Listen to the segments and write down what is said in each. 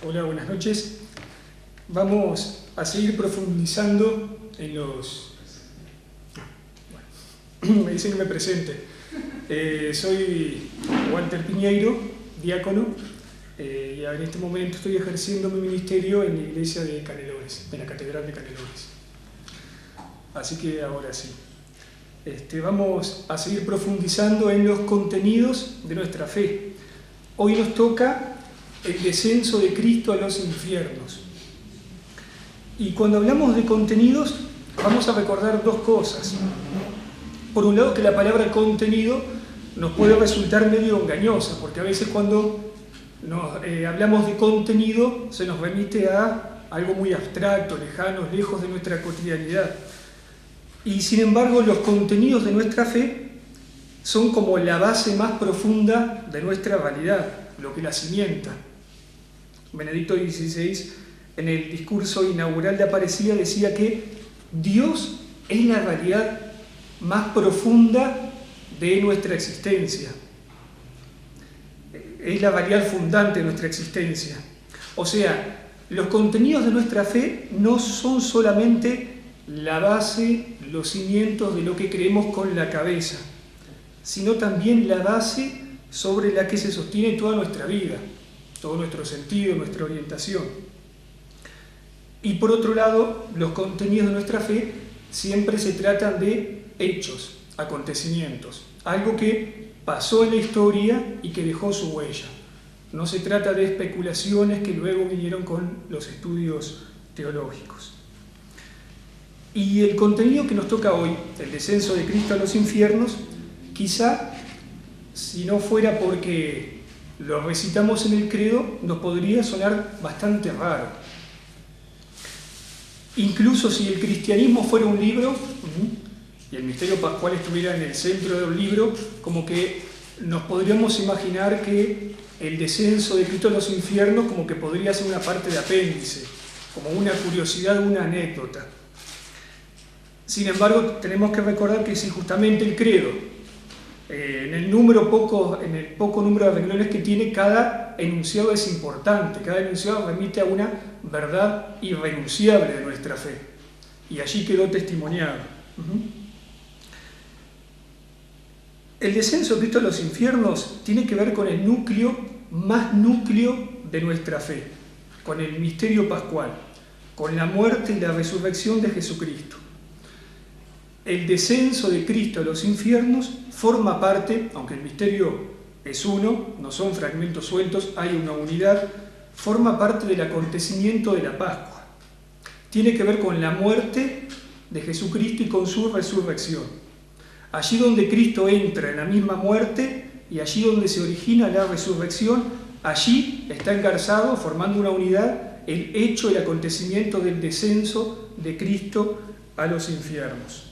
Hola, buenas noches. Vamos a seguir profundizando en los... Bueno, me dicen que me presente. Soy Walter Piñeiro, diácono, y en este momento estoy ejerciendo mi ministerio en la iglesia de Canelones, en la Catedral de Canelones. Así que ahora sí. Vamos a seguir profundizando en los contenidos de nuestra fe. Hoy nos toca el descenso de Cristo a los infiernos. Y cuando hablamos de contenidos, vamos a recordar dos cosas. Por un lado, que la palabra contenido nos puede resultar medio engañosa, porque a veces cuando hablamos de contenido se nos remite a algo muy abstracto, lejano, lejos de nuestra cotidianidad. Y sin embargo, los contenidos de nuestra fe son como la base más profunda de nuestra realidad, lo que la cimienta. Benedicto XVI, en el discurso inaugural de Aparecida, decía que Dios es la realidad más profunda de nuestra existencia. Es la realidad fundante de nuestra existencia. O sea, los contenidos de nuestra fe no son solamente la base, los cimientos de lo que creemos con la cabeza, sino también la base sobre la que se sostiene toda nuestra vida, todo nuestro sentido, nuestra orientación. Y por otro lado, los contenidos de nuestra fe siempre se tratan de hechos, acontecimientos, algo que pasó en la historia y que dejó su huella. No se trata de especulaciones que luego vinieron con los estudios teológicos. Y el contenido que nos toca hoy, el descenso de Cristo a los infiernos, quizá, si no fuera porque lo recitamos en el credo, nos podría sonar bastante raro. Incluso si el cristianismo fuera un libro y el misterio pascual estuviera en el centro del libro, como que nos podríamos imaginar que el descenso de Cristo a los infiernos como que podría ser una parte de apéndice, como una curiosidad, una anécdota. Sin embargo, tenemos que recordar que si justamente el credo, en el poco número de renglones que tiene, cada enunciado es importante, cada enunciado remite a una verdad irrenunciable de nuestra fe. Y allí quedó testimoniado. El descenso de Cristo a los infiernos tiene que ver con el núcleo de nuestra fe, con el misterio pascual, con la muerte y la resurrección de Jesucristo. El descenso de Cristo a los infiernos forma parte, aunque el misterio es uno, no son fragmentos sueltos, hay una unidad, forma parte del acontecimiento de la Pascua. Tiene que ver con la muerte de Jesucristo y con su resurrección. Allí donde Cristo entra en la misma muerte y allí donde se origina la resurrección, allí está engarzado, formando una unidad, el hecho, el acontecimiento del descenso de Cristo a los infiernos.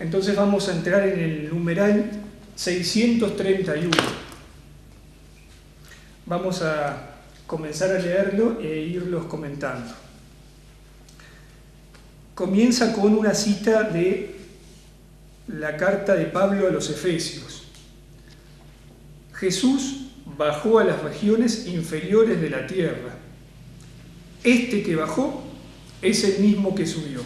Entonces vamos a entrar en el numeral 631. Vamos a comenzar a leerlo e irlos comentando. Comienza con una cita de la carta de Pablo a los Efesios. Jesús bajó a las regiones inferiores de la tierra. Este que bajó es el mismo que subió.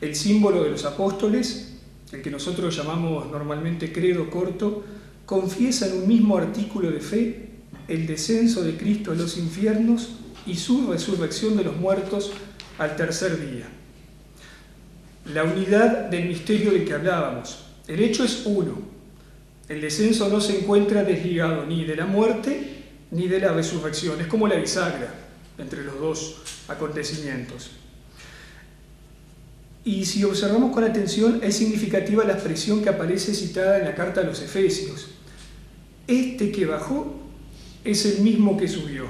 El símbolo de los apóstoles, el que nosotros llamamos normalmente credo corto, confiesa en un mismo artículo de fe el descenso de Cristo a los infiernos y su resurrección de los muertos al tercer día. La unidad del misterio del que hablábamos. El hecho es uno. El descenso no se encuentra desligado ni de la muerte ni de la resurrección. Es como la bisagra entre los dos acontecimientos. Y si observamos con atención, es significativa la expresión que aparece citada en la carta a los Efesios. Este que bajó es el mismo que subió.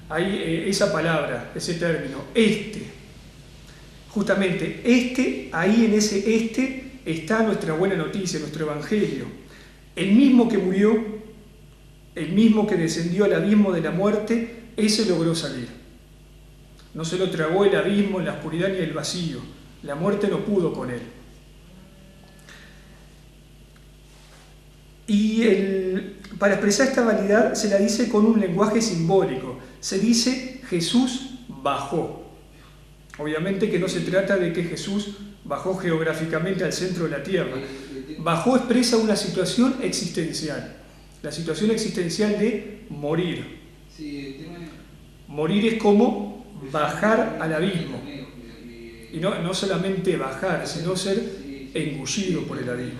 Hay esa palabra, ese término, este. Justamente, ahí en ese este está nuestra buena noticia, nuestro evangelio. El mismo que murió, el mismo que descendió al abismo de la muerte, ese logró salir. No se lo tragó el abismo, la oscuridad ni el vacío. La muerte no pudo con él. Y para expresar esta realidad se la dice con un lenguaje simbólico. Se dice Jesús bajó. Obviamente que no se trata de que Jesús bajó geográficamente al centro de la tierra. Bajó expresa una situación existencial. La situación existencial de morir. Morir es como bajar al abismo. Y no solamente bajar, sino ser engullido por el abismo.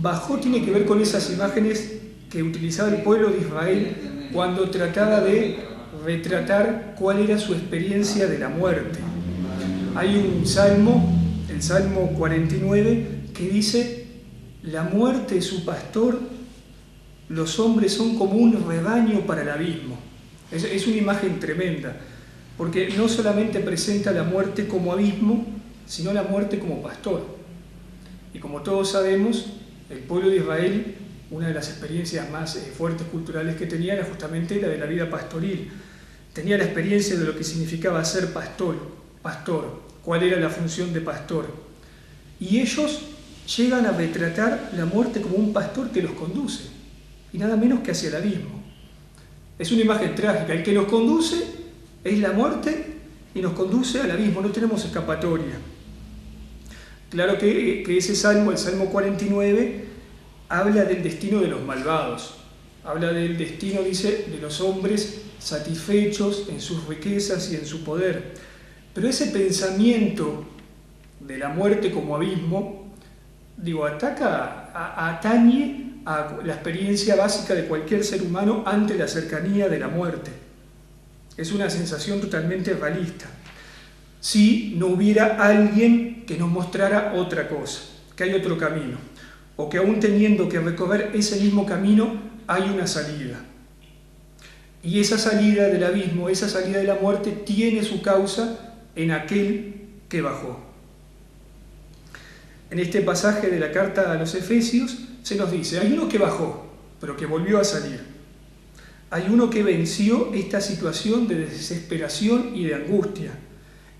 Bajó tiene que ver con esas imágenes que utilizaba el pueblo de Israel cuando trataba de retratar cuál era su experiencia de la muerte. Hay un salmo, el Salmo 49, que dice: la muerte es su pastor, los hombres son como un rebaño para el abismo. Es una imagen tremenda, porque no solamente presenta la muerte como abismo, sino la muerte como pastor. Y como todos sabemos, el pueblo de Israel, una de las experiencias más fuertes culturales que tenía era justamente la de la vida pastoril. Tenía la experiencia de lo que significaba ser pastor, cuál era la función de pastor. Y ellos llegan a retratar la muerte como un pastor que los conduce, y nada menos que hacia el abismo. Es una imagen trágica. El que nos conduce es la muerte y nos conduce al abismo, no tenemos escapatoria. Claro que ese salmo, el Salmo 49, habla del destino de los malvados. Habla del destino, dice, de los hombres satisfechos en sus riquezas y en su poder. Pero ese pensamiento de la muerte como abismo, atañe a la experiencia básica de cualquier ser humano ante la cercanía de la muerte. Es una sensación totalmente realista. Si no hubiera alguien que nos mostrara otra cosa, que hay otro camino, o que aún teniendo que recorrer ese mismo camino, hay una salida. Y esa salida del abismo, esa salida de la muerte, tiene su causa en aquel que bajó. En este pasaje de la carta a los Efesios se nos dice: hay uno que bajó, pero que volvió a salir. Hay uno que venció esta situación de desesperación y de angustia.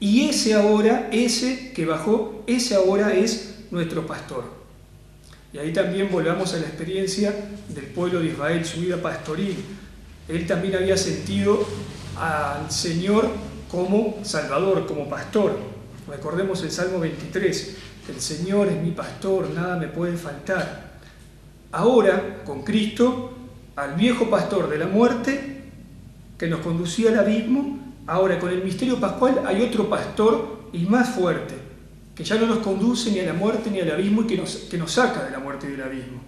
Y ese que bajó, ese ahora es nuestro pastor. Y ahí también volvamos a la experiencia del pueblo de Israel, su vida pastoril. Él también había sentido al Señor como Salvador, como pastor. Recordemos el Salmo 23, el Señor es mi pastor, nada me puede faltar. Ahora, con Cristo, al viejo pastor de la muerte, que nos conducía al abismo, ahora con el misterio pascual hay otro pastor y más fuerte, que ya no nos conduce ni a la muerte ni al abismo y que nos saca de la muerte y del abismo.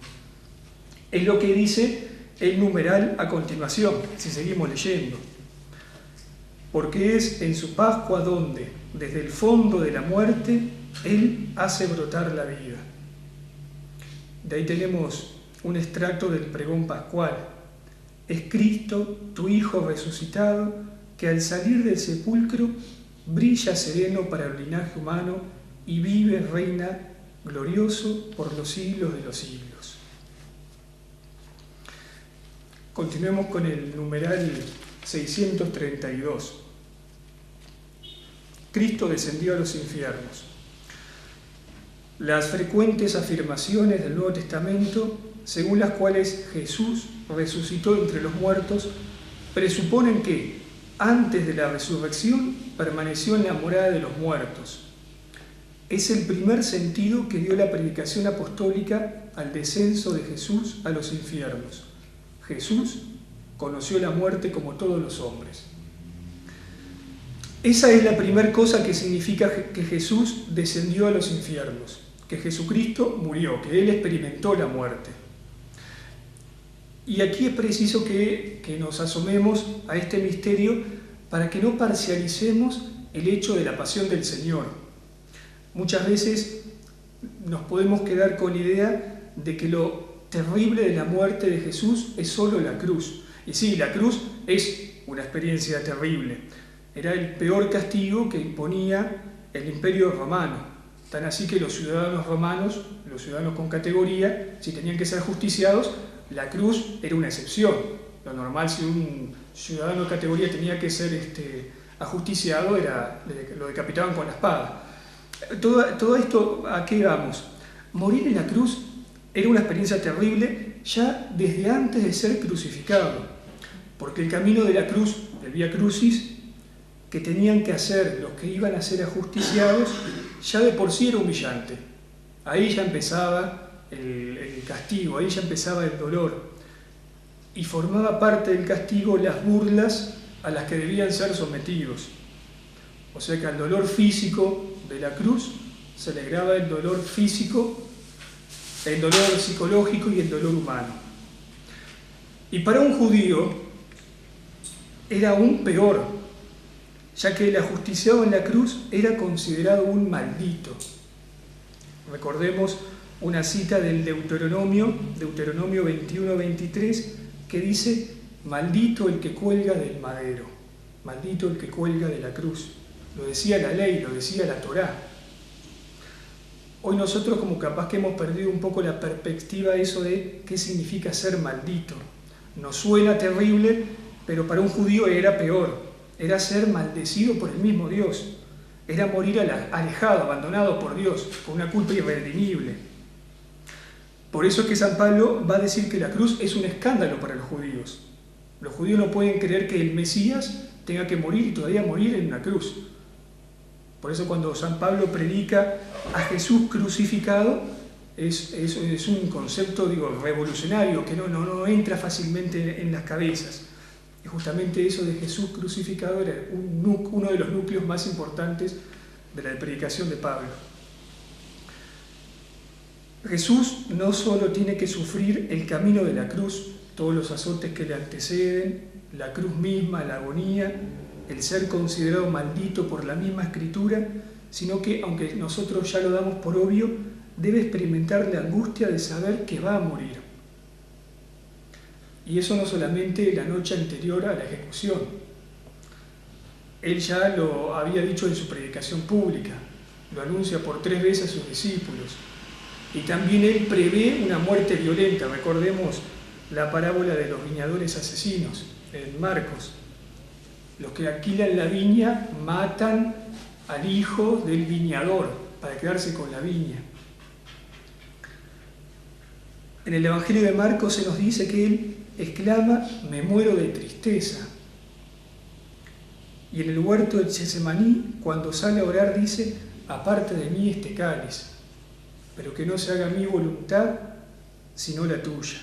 Es lo que dice el numeral a continuación, si seguimos leyendo. Porque es en su Pascua donde, desde el fondo de la muerte, Él hace brotar la vida. De ahí tenemos un extracto del pregón pascual. Es Cristo, tu Hijo resucitado, que al salir del sepulcro brilla sereno para el linaje humano y vive, reina, glorioso por los siglos de los siglos. Continuemos con el numeral 632. Cristo descendió a los infiernos. Las frecuentes afirmaciones del Nuevo Testamento, según las cuales Jesús resucitó entre los muertos, presuponen que, antes de la resurrección, permaneció en la morada de los muertos. Es el primer sentido que dio la predicación apostólica al descenso de Jesús a los infiernos. Jesús conoció la muerte como todos los hombres. Esa es la primera cosa que significa que Jesús descendió a los infiernos, que Jesucristo murió, que Él experimentó la muerte. Y aquí es preciso que nos asomemos a este misterio para que no parcialicemos el hecho de la pasión del Señor. Muchas veces nos podemos quedar con la idea de que lo terrible de la muerte de Jesús es solo la cruz. Y sí, la cruz es una experiencia terrible. Era el peor castigo que imponía el Imperio Romano. Tan así que los ciudadanos romanos, los ciudadanos con categoría, si tenían que ser justiciados, la cruz era una excepción. Lo normal, si un ciudadano de categoría tenía que ser ajusticiado, lo decapitaban con la espada. Todo esto, ¿a qué vamos? Morir en la cruz era una experiencia terrible ya desde antes de ser crucificado, porque el camino de la cruz, del Vía Crucis, que tenían que hacer los que iban a ser ajusticiados, ya de por sí era humillante. Ahí ya empezaba el castigo, ahí ya empezaba el dolor. Y formaba parte del castigo las burlas a las que debían ser sometidos. O sea que al dolor físico de la cruz se le agrava el dolor físico, el dolor psicológico y el dolor humano. Y para un judío era aún peor, ya que el ajusticiado en la cruz era considerado un maldito. Recordemos una cita del Deuteronomio 21-23, que dice: maldito el que cuelga del madero, maldito el que cuelga de la cruz. Lo decía la ley, lo decía la Torá. Hoy nosotros como capaz que hemos perdido un poco la perspectiva de eso de qué significa ser maldito. Nos suena terrible, pero para un judío era peor. Era ser maldecido por el mismo Dios. Era morir alejado, abandonado por Dios, con una culpa irredimible. Por eso es que San Pablo va a decir que la cruz es un escándalo para los judíos. Los judíos no pueden creer que el Mesías tenga que morir y todavía morir en una cruz. Por eso cuando San Pablo predica a Jesús crucificado, es un concepto, revolucionario, que no entra fácilmente en las cabezas. Y justamente eso de Jesús crucificado era uno de los núcleos más importantes de la predicación de Pablo. Jesús no solo tiene que sufrir el camino de la cruz, todos los azotes que le anteceden, la cruz misma, la agonía, el ser considerado maldito por la misma Escritura, sino que, aunque nosotros ya lo damos por obvio, debe experimentar la angustia de saber que va a morir. Y eso no solamente la noche anterior a la ejecución. Él ya lo había dicho en su predicación pública, lo anuncia por 3 veces a sus discípulos. Y también él prevé una muerte violenta. Recordemos la parábola de los viñadores asesinos en Marcos. Los que alquilan la viña matan al hijo del viñador para quedarse con la viña. En el Evangelio de Marcos se nos dice que él exclama: me muero de tristeza. Y en el huerto de Getsemaní, cuando sale a orar, dice: aparte de mí este cáliz, pero que no se haga mi voluntad, sino la tuya.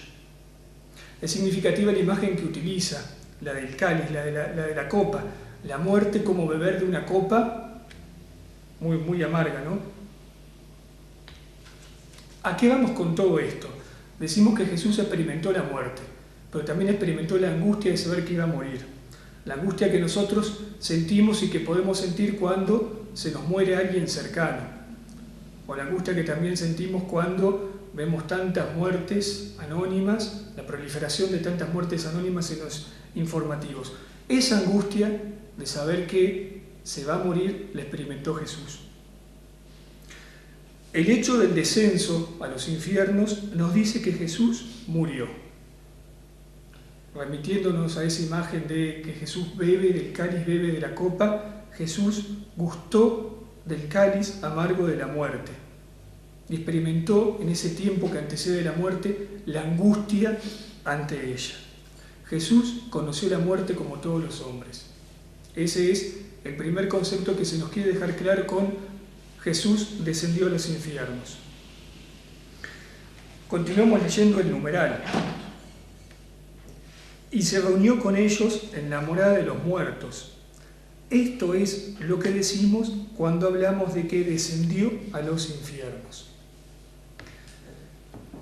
Es significativa la imagen que utiliza, la del cáliz, la de la copa, la muerte como beber de una copa muy, muy amarga, ¿no? ¿A qué vamos con todo esto? Decimos que Jesús experimentó la muerte, pero también experimentó la angustia de saber que iba a morir. La angustia que nosotros sentimos y que podemos sentir cuando se nos muere alguien cercano. O la angustia que también sentimos cuando vemos tantas muertes anónimas, la proliferación de tantas muertes anónimas en los informativos. Esa angustia de saber que se va a morir la experimentó Jesús. El hecho del descenso a los infiernos nos dice que Jesús murió. Remitiéndonos a esa imagen de que Jesús bebe del cáliz, bebe de la copa, Jesús gustó del cáliz amargo de la muerte y experimentó en ese tiempo que antecede la muerte la angustia ante ella. Jesús conoció la muerte como todos los hombres. Ese es el primer concepto que se nos quiere dejar claro con Jesús descendió a los infiernos. Continuamos leyendo el numeral. Y se reunió con ellos en la morada de los muertos. Esto es lo que decimos cuando hablamos de que descendió a los infiernos.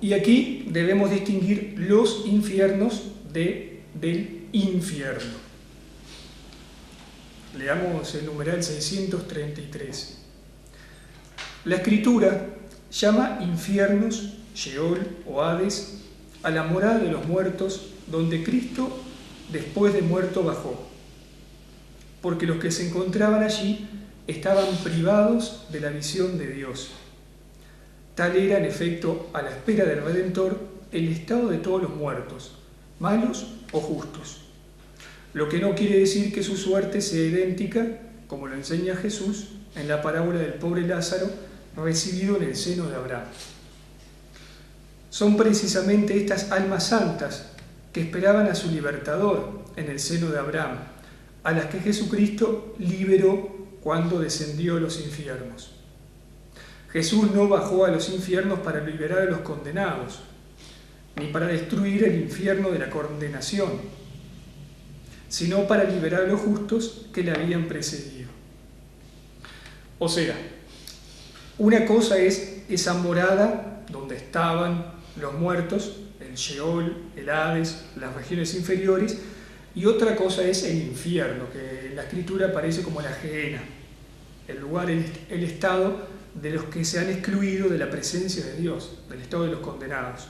Y aquí debemos distinguir los infiernos del infierno. Leamos el numeral 633. La Escritura llama infiernos, Sheol o Hades, a la morada de los muertos, donde Cristo, después de muerto, bajó, porque los que se encontraban allí estaban privados de la visión de Dios. Tal era, en efecto, a la espera del Redentor, el estado de todos los muertos, malos o justos. Lo que no quiere decir que su suerte sea idéntica, como lo enseña Jesús en la parábola del pobre Lázaro, recibido en el seno de Abraham. son precisamente estas almas santas que esperaban a su libertador en el seno de Abraham, a las que Jesucristo liberó cuando descendió a los infiernos. Jesús no bajó a los infiernos para liberar a los condenados, ni para destruir el infierno de la condenación, sino para liberar a los justos que le habían precedido. O sea, una cosa es esa morada donde estaban los muertos, el Sheol, el Hades, las regiones inferiores, y otra cosa es el infierno, que en la Escritura aparece como la Gehenna, el lugar, el estado de los que se han excluido de la presencia de Dios, del estado de los condenados.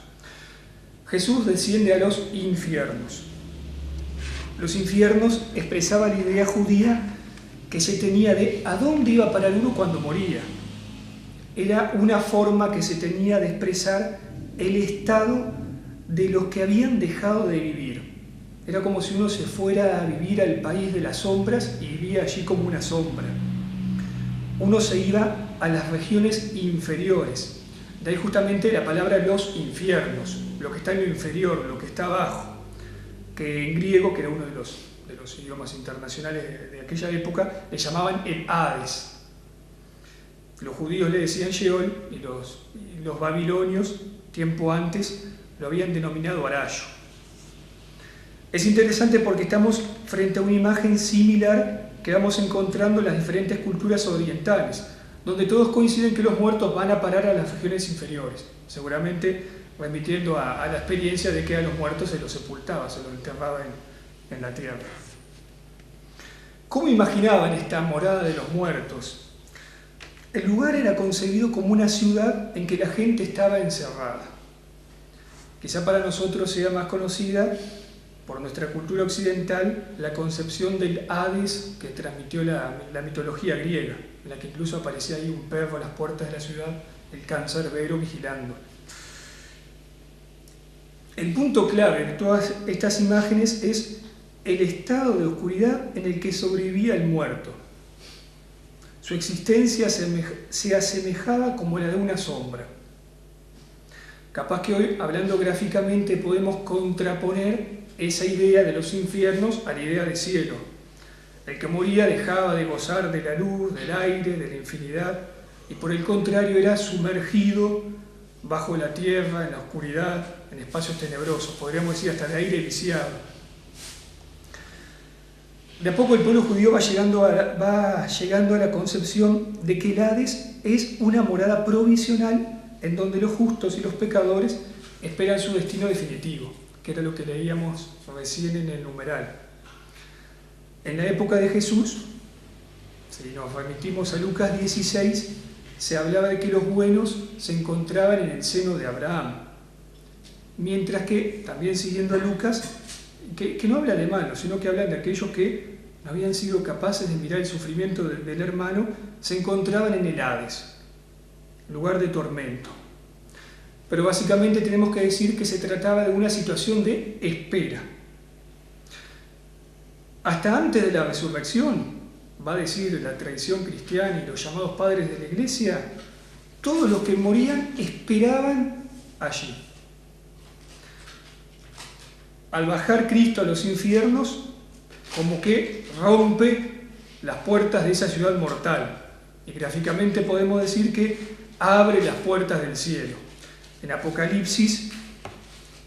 Jesús desciende a los infiernos. Los infiernos expresaban la idea judía que se tenía de a dónde iba a parar uno cuando moría. Era una forma que se tenía de expresar el estado de los que habían dejado de vivir. Era como si uno se fuera a vivir al país de las sombras y vivía allí como una sombra. Uno se iba a las regiones inferiores. De ahí justamente la palabra los infiernos, lo que está en lo inferior, lo que está abajo, que en griego, que era uno de los idiomas internacionales de aquella época, le llamaban el Hades. Los judíos le decían Sheol y los babilonios, tiempo antes, lo habían denominado Arayo. Es interesante porque estamos frente a una imagen similar que vamos encontrando en las diferentes culturas orientales, donde todos coinciden que los muertos van a parar a las regiones inferiores, seguramente remitiendo a la experiencia de que a los muertos se los sepultaba, se los enterraba en la tierra. ¿Cómo imaginaban esta morada de los muertos? El lugar era concebido como una ciudad en que la gente estaba encerrada. Quizá para nosotros sea más conocida por nuestra cultura occidental la concepción del Hades que transmitió la mitología griega, en la que incluso aparecía ahí un perro a las puertas de la ciudad, el cancerbero vigilando. El punto clave de todas estas imágenes es el estado de oscuridad en el que sobrevivía el muerto. Su existencia se asemejaba como la de una sombra. Capaz que hoy, hablando gráficamente, podemos contraponer esa idea de los infiernos a la idea de cielo. El que moría dejaba de gozar de la luz, del aire, de la infinidad, y por el contrario era sumergido bajo la tierra, en la oscuridad, en espacios tenebrosos, podríamos decir hasta de aire viciado. De a poco el pueblo judío va llegando a la concepción de que el Hades es una morada provisional en donde los justos y los pecadores esperan su destino definitivo, que era lo que leíamos recién en el numeral. En la época de Jesús, si nos remitimos a Lucas 16, se hablaba de que los buenos se encontraban en el seno de Abraham, mientras que, también siguiendo a Lucas, que no habla de malos, sino que hablan de aquellos que no habían sido capaces de mirar el sufrimiento del hermano, se encontraban en el Hades, lugar de tormento. Pero básicamente tenemos que decir que se trataba de una situación de espera. Hasta antes de la resurrección, va a decir la tradición cristiana y los llamados padres de la Iglesia, todos los que morían esperaban allí. Al bajar Cristo a los infiernos, como que rompe las puertas de esa ciudad mortal. Y gráficamente podemos decir que abre las puertas del cielo. En Apocalipsis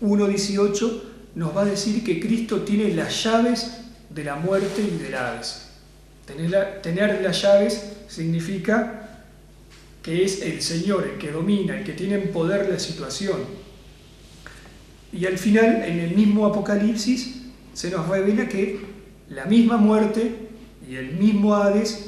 1:18 nos va a decir que Cristo tiene las llaves de la muerte y del Hades. Tener las llaves significa que es el Señor el que domina, el que tiene en poder la situación. Y al final, en el mismo Apocalipsis, se nos revela que la misma muerte y el mismo Hades